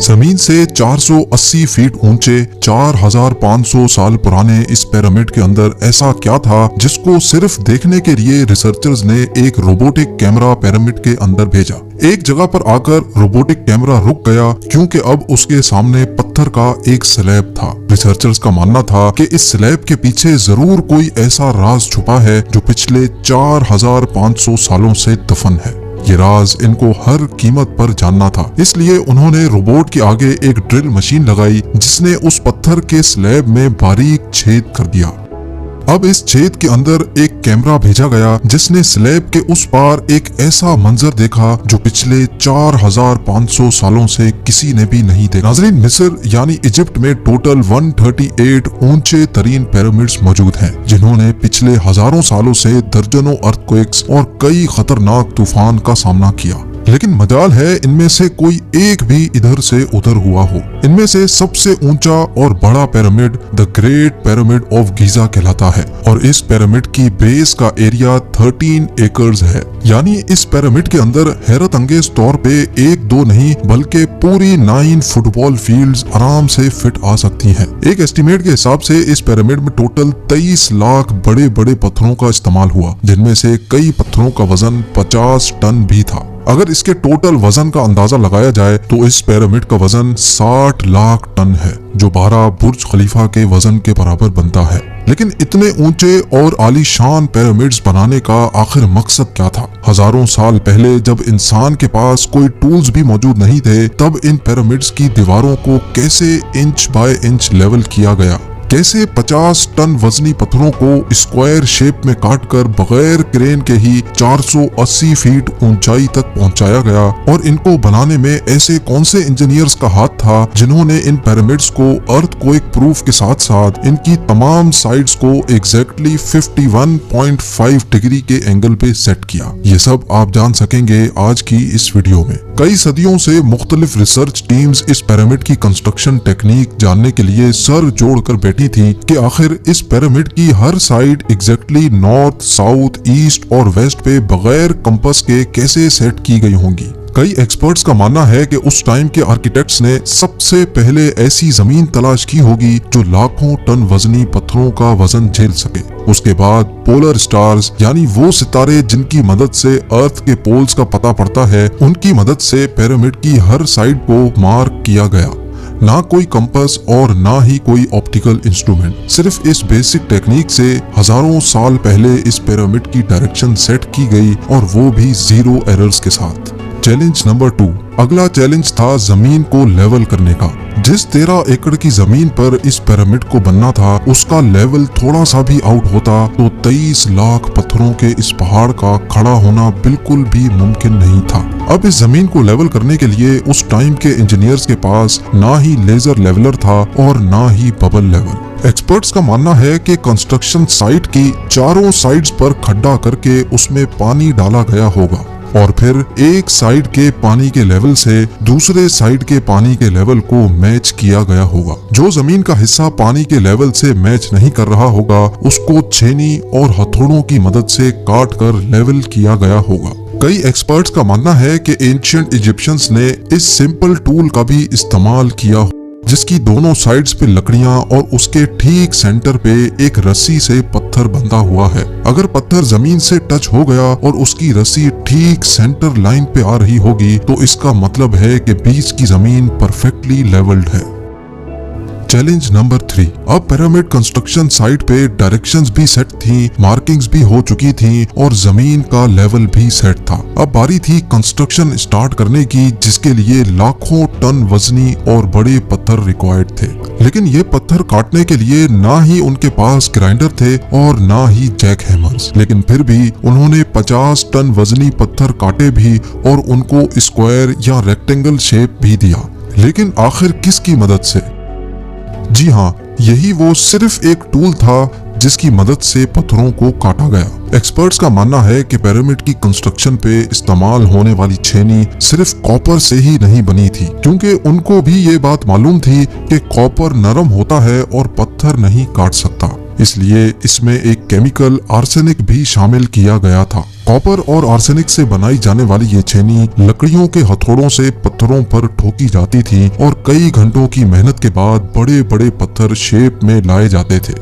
जमीन से 480 फीट ऊंचे 4500 साल पुराने इस पिरामिड के अंदर ऐसा क्या था जिसको सिर्फ देखने के लिए रिसर्चर्स ने एक रोबोटिक कैमरा पिरामिड के अंदर भेजा। एक जगह पर आकर रोबोटिक कैमरा रुक गया क्योंकि अब उसके सामने पत्थर का एक स्लैब था। रिसर्चर्स का मानना था कि इस स्लैब के पीछे जरूर कोई ऐसा राज छुपा है जो पिछले 4500 सालों से दफन है। ये राज इनको हर कीमत पर जानना था, इसलिए उन्होंने रोबोट के आगे एक ड्रिल मशीन लगाई जिसने उस पत्थर के स्लैब में बारीक छेद कर दिया। अब इस छेद के अंदर एक कैमरा भेजा गया जिसने स्लैब के उस पार एक ऐसा मंजर देखा जो पिछले 4500 सालों से किसी ने भी नहीं देखा। नाज़रीन, मिस्र यानी इजिप्ट में टोटल 138 ऊंचे तरीन पिरामिड्स मौजूद हैं जिन्होंने पिछले हजारों सालों से दर्जनों अर्थक्वेक्स और कई खतरनाक तूफान का सामना किया। लेकिन मजाल है इनमें से कोई एक भी इधर से उधर हुआ हो। इनमें से सबसे ऊंचा और बड़ा pyramid the great pyramid of Giza कहलाता है और इस पिरामिड की बेस का एरिया 13 एकर्स है। यानी इस पिरामिड के अंदर हैरत अंगेज तौर पे एक दो नहीं बल्कि पूरी 9 फुटबॉल फील्ड्स आराम से फिट आ सकती हैं। एक एस्टिमेट के हिसाब से इस पिरामिड में टोटल 23 लाख बड़े बड़े पत्थरों का इस्तेमाल हुआ, जिनमें से कई पत्थरों का वजन 50 टन भी था। अगर इसके टोटल वजन का अंदाजा लगाया जाए तो इस पिरामिड का वजन 60 लाख टन है, जो 12 बुर्ज खलीफा के वजन के बराबर बनता है। लेकिन इतने ऊंचे और आलीशान पिरामिड्स बनाने का आखिर मकसद क्या था? हजारों साल पहले जब इंसान के पास कोई टूल्स भी मौजूद नहीं थे, तब इन पिरामिड्स की दीवारों को कैसे इंच बाय इंच लेवल किया गया? कैसे 50 टन वजनी पत्थरों को स्क्वायर शेप में काटकर बगैर क्रेन के ही 480 फीट ऊंचाई तक पहुंचाया गया? और इनको बनाने में ऐसे कौन से इंजीनियर्स का हाथ था जिन्होंने इन पिरामिड्स को अर्थक्वेक प्रूफ के साथ साथ इनकी तमाम साइड्स को एग्जैक्टली 51.5 डिग्री के एंगल पे सेट किया? ये सब आप जान सकेंगे आज की इस वीडियो में। कई सदियों से मुख्तलिफ रिसर्च टीम्स इस पिरामिड की कंस्ट्रक्शन टेक्निक जानने के लिए सर जोड़कर बैठी थी कि आखिर इस पिरामिड की हर side exactly north, south, east और वेस्ट पे बगैर कंपास के कैसे सेट की गई होंगी। कई एक्सपर्ट्स का मानना है कि उस टाइम के आर्किटेक्ट्स ने सबसे पहले ऐसी जमीन तलाश की होगी जो लाखों टन वजनी पत्थरों का वजन झेल सके। उसके बाद पोलर स्टार्स यानी वो सितारे जिनकी मदद से अर्थ के पोल्स का पता पड़ता है, उनकी मदद से पिरामिड की हर साइड को मार्क किया गया। ना कोई कंपास और ना ही कोई ऑप्टिकल इंस्ट्रूमेंट, सिर्फ इस बेसिक टेक्निक से हजारों साल पहले इस पिरामिड की डायरेक्शन सेट की गई और वो भी 0 एरर्स के साथ। Challenge number 2। अगला चैलेंज था जमीन को लेवल करने का। जिस 13 एकड़ की जमीन पर इस पिरामिड को बनना था, उसका लेवल थोड़ा सा भी आउट होता तो 23 लाख पत्थरों के इस पहाड़ का खड़ा होना बिल्कुल भी मुमकिन नहीं था। अब इस जमीन को लेवल करने के लिए उस टाइम के इंजीनियर्स के पास ना ही लेजर लेवलर था और ना ही बबल लेवल। एक्सपर्ट्स का मानना है कि कंस्ट्रक्शन साइट की चारों साइड्स पर खड्डा करके उसमें पानी डाला गया होगा और फिर एक साइड के पानी के लेवल से दूसरे साइड के पानी के लेवल को मैच किया गया होगा। जो जमीन का हिस्सा पानी के लेवल से मैच नहीं कर रहा होगा, उसको छेनी और हथौड़ों की मदद से काट कर लेवल किया गया होगा। कई एक्सपर्ट्स का मानना है कि एंशिएंट इजिप्शियंस ने इस सिंपल टूल का भी इस्तेमाल किया, जिसकी दोनों साइड्स पे लकड़ियां और उसके ठीक सेंटर पे एक रस्सी से पत्थर बंधा हुआ है। अगर पत्थर जमीन से टच हो गया और उसकी रस्सी ठीक सेंटर लाइन पे आ रही होगी तो इसका मतलब है कि बीच की जमीन परफेक्टली लेवल्ड है। Challenge number 3। अब पिरामिड कंस्ट्रक्शन साइट पे डायरेक्शंस भी सेट थी, मार्किंग्स भी हो चुकी थी और जमीन का लेवल भी सेट था। अब बारी थी कंस्ट्रक्शन स्टार्ट करने की, जिसके लिए लाखों टन वजनी और बड़े पत्थर रिक्वायर्ड थे। लेकिन ये पत्थर काटने के लिए ना ही उनके पास ग्राइंडर थे और ना ही जैक हैमर्स। लेकिन फिर भी उन्होंने 50 टन वजनी पत्थर काटे भी और उनको स्क्वायर या रेक्टेंगल शेप भी दिया। लेकिन आखिर किसकी मदद से? जी हाँ, यही वो सिर्फ एक टूल था जिसकी मदद से पत्थरों को काटा गया। एक्सपर्ट्स का मानना है कि पिरामिड की कंस्ट्रक्शन पे इस्तेमाल होने वाली छेनी सिर्फ कॉपर से ही नहीं बनी थी, क्योंकि उनको भी ये बात मालूम थी कि कॉपर नरम होता है और पत्थर नहीं काट सकता। इसलिए इसमें एक केमिकल आर्सेनिक भी शामिल किया गया था। कॉपर और आर्सेनिक से बनाई जाने वाली ये छेनी लकड़ियों के हथौड़ों से पत्थरों पर ठोकी जाती थी और कई घंटों की मेहनत के बाद बड़े बड़े पत्थर शेप में लाए जाते थे।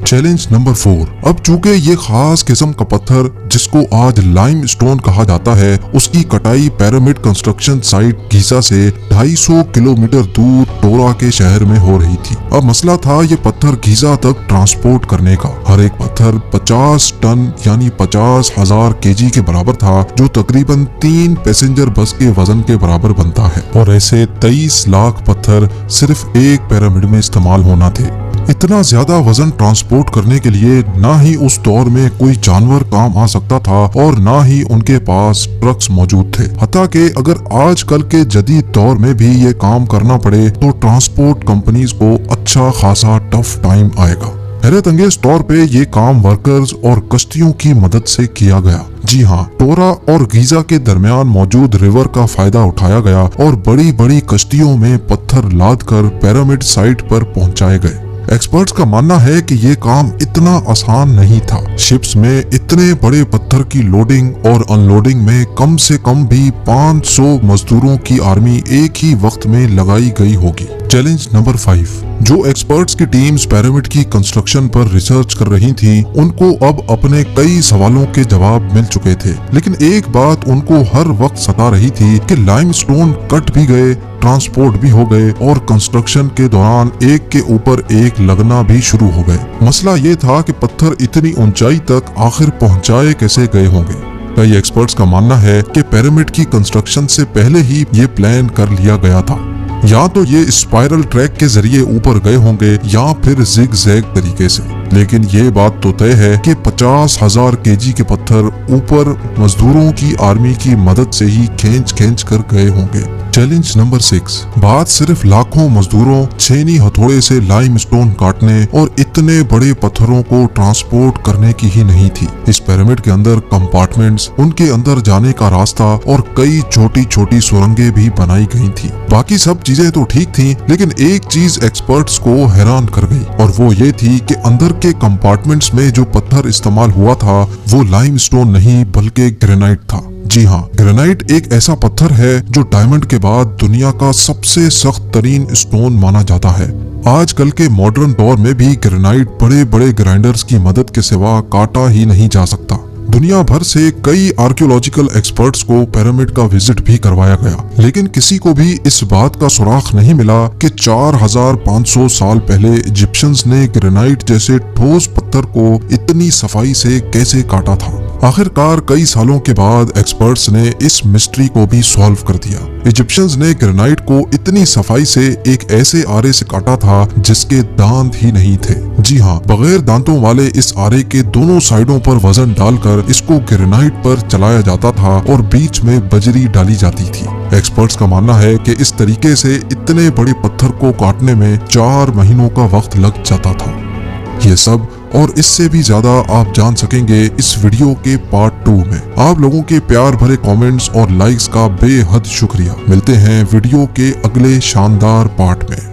Challenge number 4। अब चूंकि ये खास किस्म का पत्थर जिसको आज लाइम स्टोन कहा जाता है, उसकी कटाई पिरामिड कंस्ट्रक्शन साइट गीजा से 250 किलोमीटर दूर टोरा के शहर में हो रही थी। अब मसला था ये पत्थर गीजा तक ट्रांसपोर्ट करने का। हर एक पत्थर 50 टन यानी 50,000 केजी के बराबर था, जो तकरीबन 3 पैसेंजर बस के वजन के बराबर बनता है। और ऐसे 23 लाख पत्थर सिर्फ एक पिरामिड में इस्तेमाल होना थे। इतना ज्यादा वजन ट्रांसपोर्ट करने के लिए ना ही उस दौर में कोई जानवर काम आ सकता था और ना ही उनके पास ट्रक्स मौजूद थे। हत्ता कि अगर आजकल के जदीद दौर में भी ये काम करना पड़े तो ट्रांसपोर्ट कंपनीज को अच्छा खासा टफ टाइम आएगा। हैरत अंगेज तौर पे ये काम वर्कर्स और कश्तियों की मदद से किया गया। जी हाँ, टोरा और गीजा के दरमियान मौजूद रिवर का फायदा उठाया गया और बड़ी बड़ी कश्तियों में पत्थर लाद कर पिरामिड साइट पर पहुंचाए गए। एक्सपर्ट्स का मानना है कि ये काम इतना आसान नहीं था। शिप्स में इतने बड़े पत्थर की लोडिंग और अनलोडिंग में कम से कम भी 500 मजदूरों की आर्मी एक ही वक्त में लगाई गई होगी। Challenge number 5। जो एक्सपर्ट्स की टीम्स पिरामिड की कंस्ट्रक्शन पर रिसर्च कर रही थी, उनको अब अपने कई सवालों के जवाब मिल चुके थे, लेकिन एक बात उनको हर वक्त सता रही थी कि लाइमस्टोन कट भी गए, ट्रांसपोर्ट भी हो गए और कंस्ट्रक्शन के दौरान एक के ऊपर एक लगना भी शुरू हो गए। मसला ये था कि पत्थर इतनी ऊंचाई तक आखिर पहुंचाए कैसे गए होंगे। कई एक्सपर्ट्स का मानना है कि पिरामिड की कंस्ट्रक्शन से पहले ही ये प्लान कर लिया गया था। या तो ये स्पाइरल ट्रैक के जरिए ऊपर गए होंगे या फिर जिग जैग तरीके से, लेकिन ये बात तो तय है कि 50,000 केजी के पत्थर ऊपर मजदूरों की आर्मी की मदद से ही खींच कर गए होंगे। Challenge number 6। बात सिर्फ लाखों मजदूरों छेनी हथौड़े से लाइमस्टोन काटने और इतने बड़े पत्थरों को ट्रांसपोर्ट करने की ही नहीं थी। इस पिरामिड के अंदर कंपार्टमेंट्स, उनके अंदर जाने का रास्ता और कई छोटी छोटी सुरंगें भी बनाई गई थी। बाकी सब चीजें तो ठीक थी, लेकिन एक चीज एक्सपर्ट्स को हैरान कर गई और वो ये थी कि अंदर के कंपार्टमेंट्स में जो पत्थर इस्तेमाल हुआ था वो लाइमस्टोन नहीं बल्कि ग्रेनाइट था। जी हाँ, ग्रेनाइट एक ऐसा पत्थर है जो डायमंड के बाद दुनिया का सबसे सख्त तरीन स्टोन माना जाता है। आजकल के मॉडर्न दौर में भी ग्रेनाइट बड़े बड़े ग्राइंडर्स की मदद के सिवा काटा ही नहीं जा सकता। दुनिया भर से कई आर्कियोलॉजिकल एक्सपर्ट्स को पिरामिड का विजिट भी करवाया गया, लेकिन किसी को भी इस बात का सुराग नहीं मिला कि 4500 साल पहले इजिप्शियंस ने ग्रेनाइट जैसे ठोस पत्थर को इतनी सफाई से कैसे काटा था। आखिरकार कई सालों के बाद एक्सपर्ट्स ने इस मिस्ट्री को भी सॉल्व कर दिया। इजिप्शियंस ने ग्रेनाइट को इतनी सफाई से एक ऐसे आरे से काटा था जिसके दांत ही नहीं थे। जी हाँ, बगैर दांतों वाले इस आरे के दोनों साइडों पर वजन डालकर इसको ग्रेनाइट पर चलाया जाता था और बीच में बजरी डाली जाती थी। एक्सपर्ट्स का मानना है कि इस तरीके से इतने बड़े पत्थर को काटने में 4 महीनों का वक्त लग जाता था। ये सब और इससे भी ज्यादा आप जान सकेंगे इस वीडियो के पार्ट 2 में। आप लोगों के प्यार भरे कमेंट्स और लाइक्स का बेहद शुक्रिया। मिलते हैं वीडियो के अगले शानदार पार्ट में।